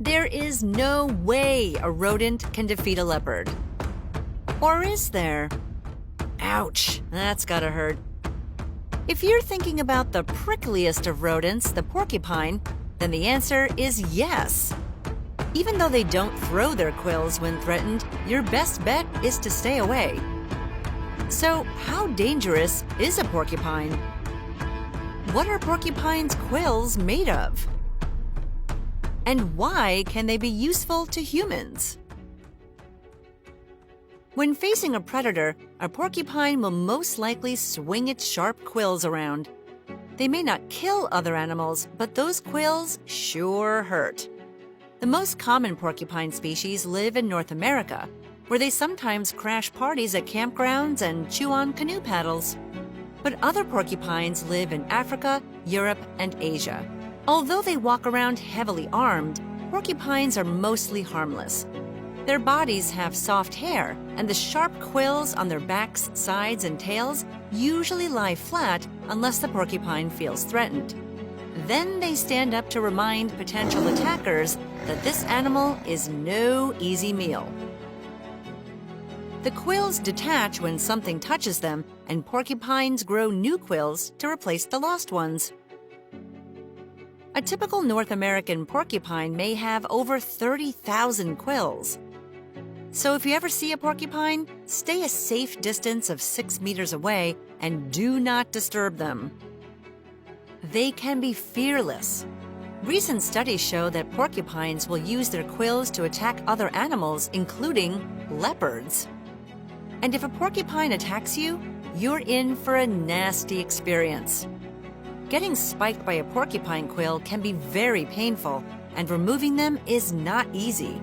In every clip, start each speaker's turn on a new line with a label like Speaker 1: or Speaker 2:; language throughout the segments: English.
Speaker 1: There is no way a rodent can defeat a leopard. Or is there? Ouch, that's gotta hurt. If you're thinking about the prickliest of rodents, the porcupine, then the answer is yes. Even though they don't throw their quills when threatened, your best bet is to stay away. So, how dangerous is a porcupine? What are porcupines' quills made of? And why can they be useful to humans? When facing a predator, a porcupine will most likely swing its sharp quills around. They may not kill other animals, but those quills sure hurt. The most common porcupine species live in North America, where they sometimes crash parties at campgrounds and chew on canoe paddles. But other porcupines live in Africa, Europe, and Asia. Although they walk around heavily armed, porcupines are mostly harmless. Their bodies have soft hair, and the sharp quills on their backs, sides, and tails usually lie flat unless the porcupine feels threatened. Then they stand up to remind potential attackers that this animal is no easy meal. The quills detach when something touches them, and porcupines grow new quills to replace the lost ones. A typical North American porcupine may have over 30,000 quills. So if you ever see a porcupine, stay a safe distance of 6 meters away and do not disturb them. They can be fearless. Recent studies show that porcupines will use their quills to attack other animals, including leopards. And if a porcupine attacks you, you're in for a nasty experience. Getting spiked by a porcupine quill can be very painful, and removing them is not easy.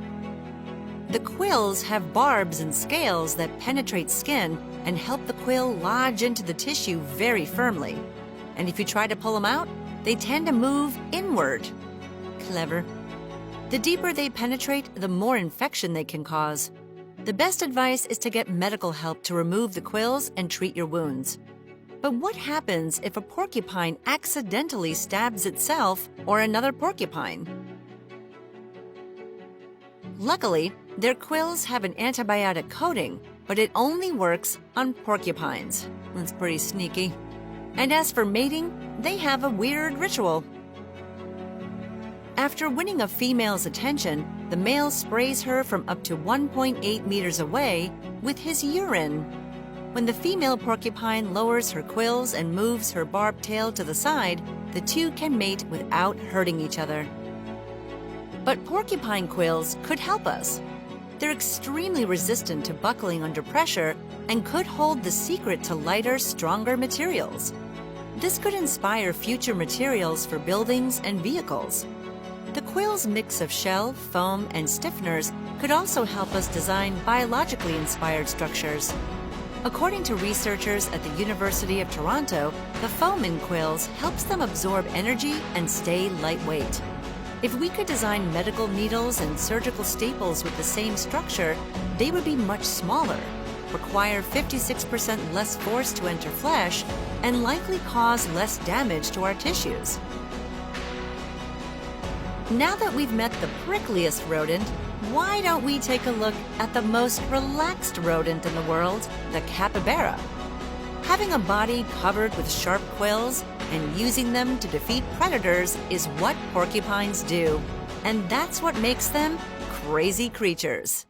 Speaker 1: The quills have barbs and scales that penetrate skin and help the quill lodge into the tissue very firmly. And if you try to pull them out, they tend to move inward. Clever. The deeper they penetrate, the more infection they can cause. The best advice is to get medical help to remove the quills and treat your wounds. But what happens if a porcupine accidentally stabs itself or another porcupine? Luckily, their quills have an antibiotic coating, but it only works on porcupines. That's pretty sneaky. And as for mating, they have a weird ritual. After winning a female's attention, the male sprays her from up to 1.8 meters away with his urine. When the female porcupine lowers her quills and moves her barbed tail to the side, the two can mate without hurting each other. But porcupine quills could help us. They're extremely resistant to buckling under pressure and could hold the secret to lighter, stronger materials. This could inspire future materials for buildings and vehicles. The quill's mix of shell, foam, and stiffeners could also help us design biologically inspired structures. According to researchers at the University of Toronto, the foam in quills helps them absorb energy and stay lightweight. If we could design medical needles and surgical staples with the same structure, they would be much smaller, require 56% less force to enter flesh, and likely cause less damage to our tissues. Now that we've met the prickliest rodent, why don't we take a look at the most relaxed rodent in the world, the capybara? Having a body covered with sharp quills and using them to defeat predators is what porcupines do. And that's what makes them crazy creatures.